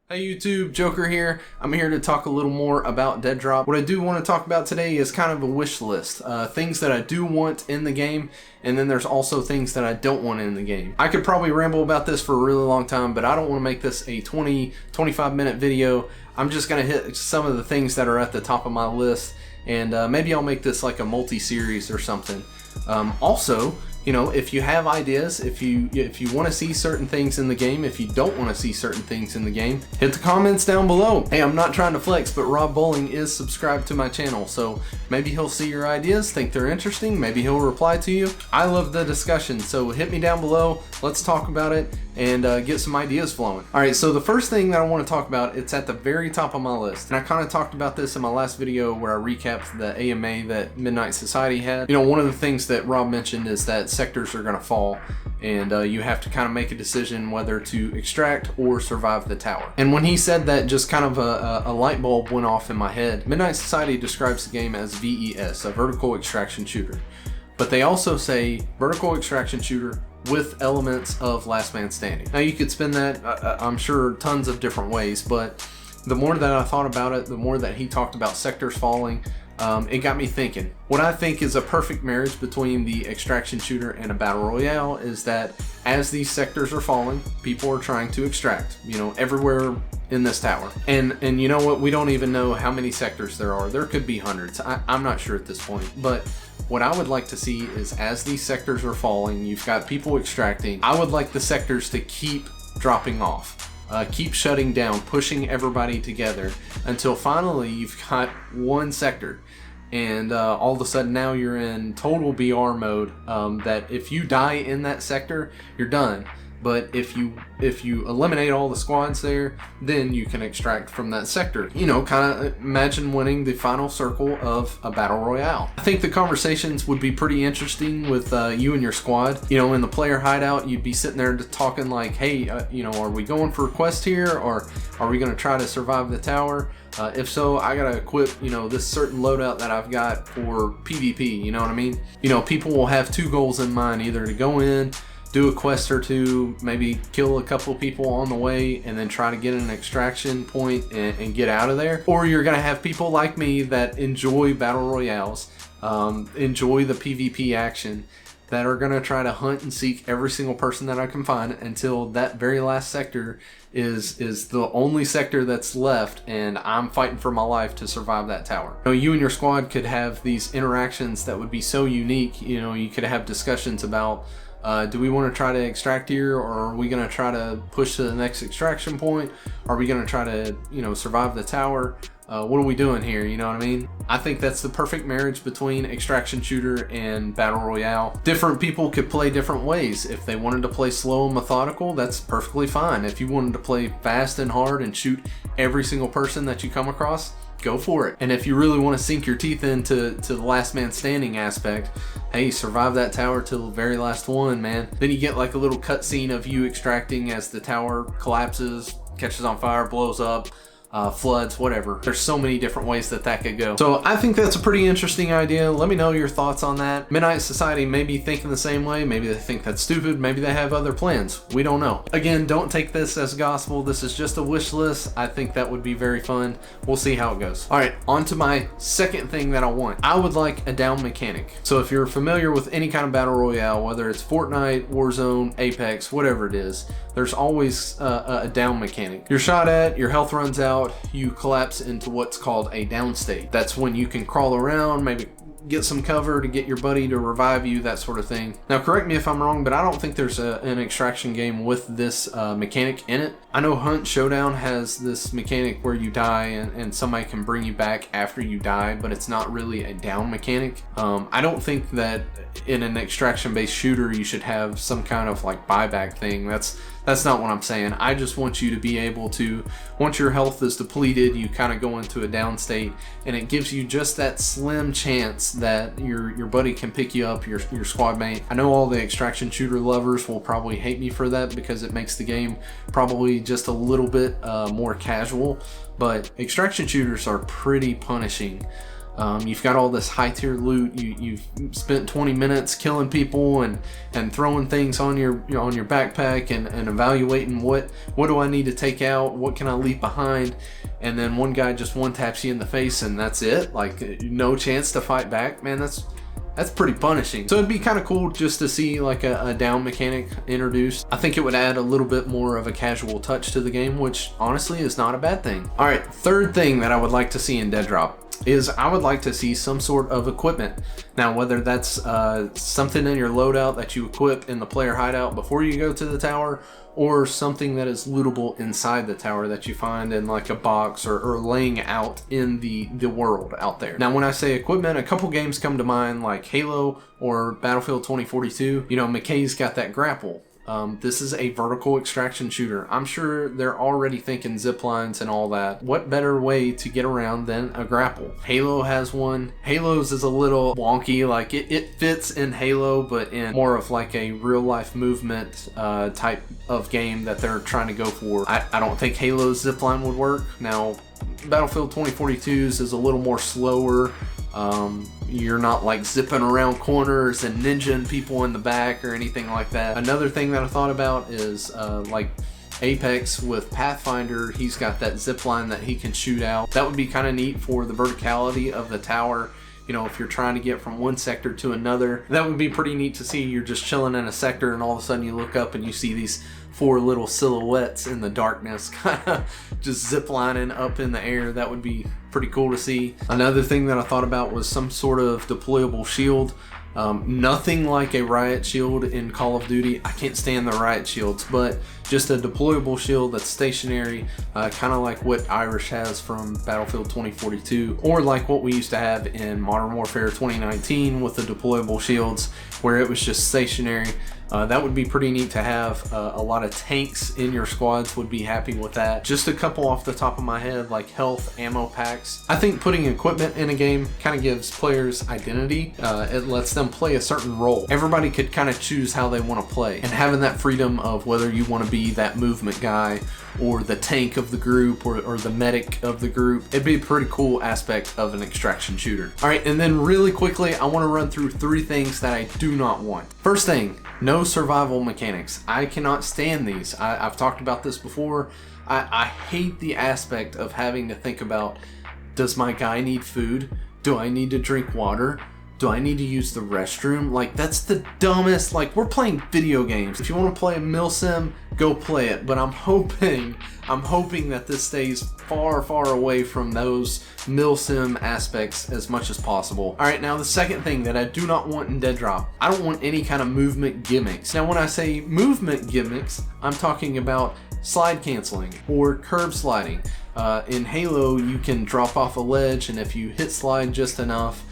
Hey YouTube, Joker here. I'm here to talk a little more about Deadrop. What I do want to talk about today is kind of a wish list. Things that I do want in the game, and then there's also things that I don't want in the game. I could probably ramble about this for a really long time, but I don't want to make this a 20-25 minute video. I'm just going to hit some of the things that are at the top of my list, and maybe I'll make this like a multi-series or something. Also, you know, if you have ideas, if you want to see certain things in the game, if you don't want to see certain things in the game, hit the comments down below. Hey, I'm not trying to flex, but Rob Bowling is subscribed to my channel, so maybe he'll see your ideas, think they're interesting, maybe he'll reply to you. I love the discussion, so hit me down below, let's talk about it, and get some ideas flowing. Alright, so the first thing that I want to talk about, it's at the very top of my list. And I kind of talked about this in my last video where I recapped the AMA that Midnight Society had. You know, one of the things that Rob mentioned is that sectors are going to fall, and you have to kind of make a decision whether to extract or survive the tower. And when he said that, just kind of a light bulb went off in my head. Midnight Society describes the game as VES, a vertical extraction shooter. But they also say vertical extraction shooter with elements of last man standing. Now you could spin that, I'm sure, tons of different ways, but the more that I thought about it, the more that he talked about sectors falling, it got me thinking. What I think is a perfect marriage between the extraction shooter and a battle royale is that as these sectors are falling, people are trying to extract, you know, everywhere in this tower. And you know what, we don't even know how many sectors there are. There could be hundreds. I'm not sure at this point, but what I would like to see is as these sectors are falling, you've got people extracting, I would like the sectors to keep dropping off. Keep shutting down, pushing everybody together until finally you've got one sector, and all of a sudden now you're in total BR mode, that if you die in that sector, you're done. But if you eliminate all the squads there, then you can extract from that sector. You know, kind of imagine winning the final circle of a battle royale. I think the conversations would be pretty interesting with you and your squad. You know, in the player hideout, you'd be sitting there talking like, hey, you know, are we going for a quest here, or are we going to try to survive the tower? If so, I gotta equip, you know, this certain loadout that I've got for PvP, you know what I mean? You know, people will have two goals in mind, either to go in, do a quest or two, maybe kill a couple of people on the way, and then try to get an extraction point and get out of there. Or you're gonna have people like me that enjoy battle royales, enjoy the PvP action, that are gonna try to hunt and seek every single person that I can find until that very last sector is the only sector that's left, and I'm fighting for my life to survive that tower. You know, you and your squad could have these interactions that would be so unique. You know, you could have discussions about, do we want to try to extract here, or are we going to try to push to the next extraction point? Are we going to try to, you know, survive the tower? What are we doing here? You know what I mean? I think that's the perfect marriage between extraction shooter and battle royale. Different people could play different ways. If they wanted to play slow and methodical, that's perfectly fine. If you wanted to play fast and hard and shoot every single person that you come across, go for it. And if you really want to sink your teeth into the last man standing aspect, hey, survive that tower till the very last one, man. Then you get like a little cutscene of you extracting as the tower collapses, catches on fire, blows up, floods, whatever. There's so many different ways that could go. So I think that's a pretty interesting idea. Let me know your thoughts on that. Midnight Society may be thinking the same way. Maybe they think that's stupid. Maybe they have other plans. We don't know. Again, don't take this as gospel. This is just a wish list. I think that would be very fun. We'll see how it goes. All right, on to my second thing that I want. I would like a down mechanic. So if you're familiar with any kind of battle royale, whether it's Fortnite, Warzone, Apex, whatever it is, there's always a down mechanic. You're shot at, your health runs out, you collapse into what's called a down state. That's when you can crawl around, maybe get some cover to get your buddy to revive you, that sort of thing. Now correct me if I'm wrong, but I don't think there's an extraction game with this mechanic in it. I know Hunt Showdown has this mechanic where you die and somebody can bring you back after you die, but it's not really a down mechanic. I don't think that in an extraction based shooter you should have some kind of like buyback thing. That's not what I'm saying. I just want you to be able to, once your health is depleted, you kind of go into a down state, and it gives you just that slim chance that your buddy can pick you up, your squad mate. I know all the extraction shooter lovers will probably hate me for that because it makes the game probably just a little bit more casual, but extraction shooters are pretty punishing. You've got all this high tier loot. You've spent 20 minutes killing people and throwing things on your backpack and evaluating what do I need to take out, what can I leave behind, and then one guy just one taps you in the face and that's it. Like no chance to fight back, man. That's pretty punishing. So it'd be kind of cool just to see like a down mechanic introduced. I think it would add a little bit more of a casual touch to the game, which honestly is not a bad thing. All right, third thing that I would like to see in Deadrop is I would like to see some sort of equipment. Now, whether that's something in your loadout that you equip in the player hideout before you go to the tower, or something that is lootable inside the tower that you find in like a box or laying out in the world out there. Now, when I say equipment, a couple games come to mind like Halo or Battlefield 2042. You know, McKay's got that grapple. This is a vertical extraction shooter. I'm sure they're already thinking zip lines and all that. What better way to get around than a grapple? Halo has one. Halo's is a little wonky, like it fits in Halo, but in more of like a real life movement type of game that they're trying to go for. I don't think Halo's zip line would work. Now, Battlefield 2042's is a little more slower. You're not like zipping around corners and ninjaing people in the back or anything like that. Another thing that I thought about is like Apex with Pathfinder. He's got that zip line that he can shoot out. That would be kind of neat for the verticality of the tower. You know, if you're trying to get from one sector to another, that would be pretty neat to see. You're just chilling in a sector and all of a sudden you look up and you see these 4 little silhouettes in the darkness kind of just ziplining up in the air. That would be pretty cool to see. Another thing that I thought about was some sort of deployable shield. Nothing like a riot shield in Call of Duty. I can't stand the riot shields, but just a deployable shield that's stationary, kind of like what Irish has from Battlefield 2042, or like what we used to have in Modern Warfare 2019 with the deployable shields, where it was just stationary. That would be pretty neat to have. A lot of tanks in your squads would be happy with that. Just a couple off the top of my head, like health ammo packs. I think putting equipment in a game kind of gives players identity. It lets them play a certain role. Everybody could kind of choose how they want to play, and having that freedom of whether you want to be that movement guy or the tank of the group or the medic of the group, it'd be a pretty cool aspect of an extraction shooter. All right, and then really quickly, I want to run through 3 things that I do not want. First thing, no survival mechanics. I cannot stand these. I've talked about this before. I hate the aspect of having to think about, does my guy need food? Do I need to drink water? Do I need to use the restroom? Like, that's the dumbest. Like, we're playing video games. If you want to play a milsim, go play it. But I'm hoping that this stays far, far away from those milsim aspects as much as possible. All right, now the second thing that I do not want in Deadrop, I don't want any kind of movement gimmicks. Now, when I say movement gimmicks, I'm talking about slide canceling or curb sliding. In Halo, you can drop off a ledge, and if you hit slide just enough,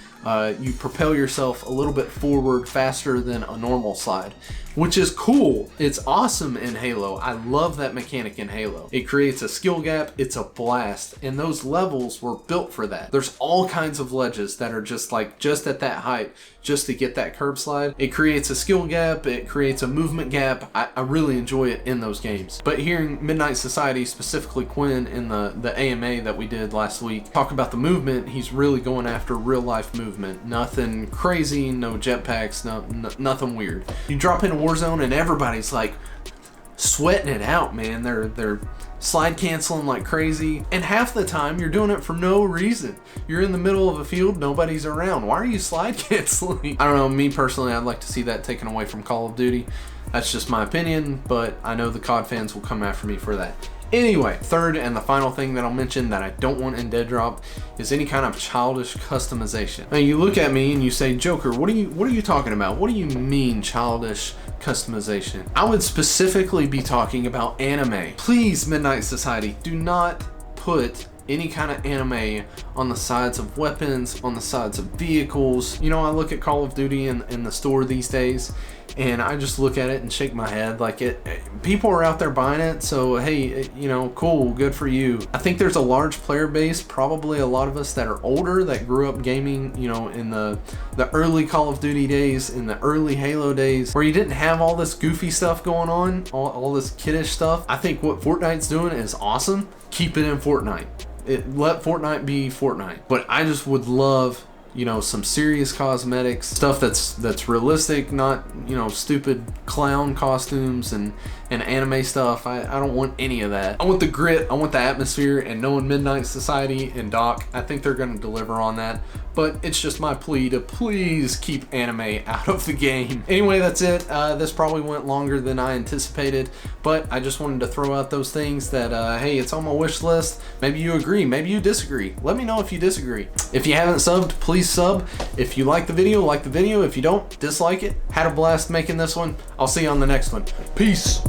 you propel yourself a little bit forward faster than a normal slide, which is cool. It's awesome in Halo. I love that mechanic in Halo. It creates a skill gap. It's a blast, and those levels were built for that. There's all kinds of ledges that are just at that height, just to get that curb slide. It creates a skill gap. It creates a movement gap. I really enjoy it in those games. But hearing Midnight Society, specifically Quinn in the AMA that we did last week, talk about the movement, he's really going after real life movement. Nothing crazy, no jetpacks, nothing weird. You drop into Warzone and everybody's like sweating it out, man. They're slide canceling like crazy, and half the time you're doing it for no reason. You're in the middle of a field, nobody's around. Why are you slide canceling? I don't know, me personally, I'd like to see that taken away from Call of Duty. That's just my opinion, but I know the COD fans will come after me for that. Anyway, third and the final thing that I'll mention that I don't want in Deadrop is any kind of childish customization. Now, you look at me and you say, Joker, what are you talking about? What do you mean childish customization? I would specifically be talking about anime. Please, Midnight Society, do not put any kind of anime on the sides of weapons, on the sides of vehicles. You know, I look at Call of Duty in the store these days, and I just look at it and shake my head. Like, people are out there buying it, so hey, you know, cool, good for you. I think there's a large player base, probably a lot of us that are older, that grew up gaming, you know, in the early Call of Duty days, in the early Halo days, where you didn't have all this goofy stuff going on, all this kiddish stuff. I think what Fortnite's doing is awesome. Keep it in Fortnite. Let Fortnite be Fortnite. But I just would love, you know, some serious cosmetics, stuff that's realistic, not, you know, stupid clown costumes and anime stuff. I don't want any of that. I want the grit, I want the atmosphere, and knowing Midnight Society and Doc, I think they're gonna deliver on that. But it's just my plea to please keep anime out of the game. Anyway, that's it. This probably went longer than I anticipated, but I just wanted to throw out those things that, hey, it's on my wish list. Maybe you agree, maybe you disagree. Let me know if you disagree. If you haven't subbed, please sub. If you like the video, like the video. If you don't, dislike it. Had a blast making this one. I'll see you on the next one. Peace.